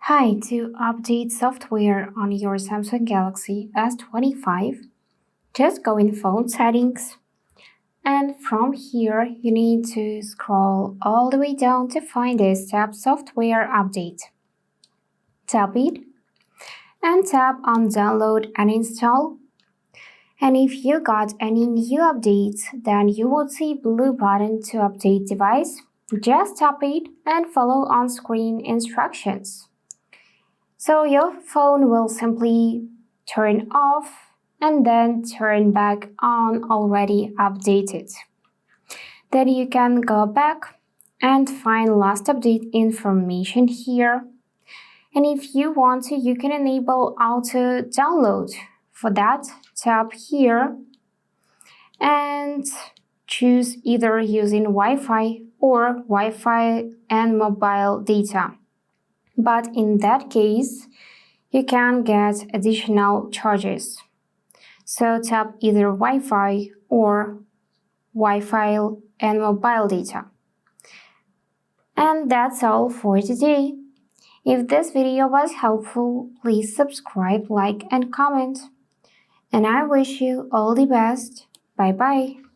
Hi, to update software on your Samsung Galaxy S25, just go in Phone Settings, and from here you need to scroll all the way down to find this tab Software Update. Tap it and tap on Download and Install. And if you got any new updates, then you will see blue button to update device. Just tap it and follow on-screen instructions. So your phone will simply turn off and then turn back on already updated. Then you can go back and find last update information here. And if you want to, you can enable auto download. For that, tap here and choose either using Wi-Fi or Wi-Fi and mobile data. But in that case, you can get additional charges. So tap either Wi-Fi or Wi-Fi and mobile data. And that's all for today. If this video was helpful, please subscribe, like, and comment. And I wish you all the best. Bye bye.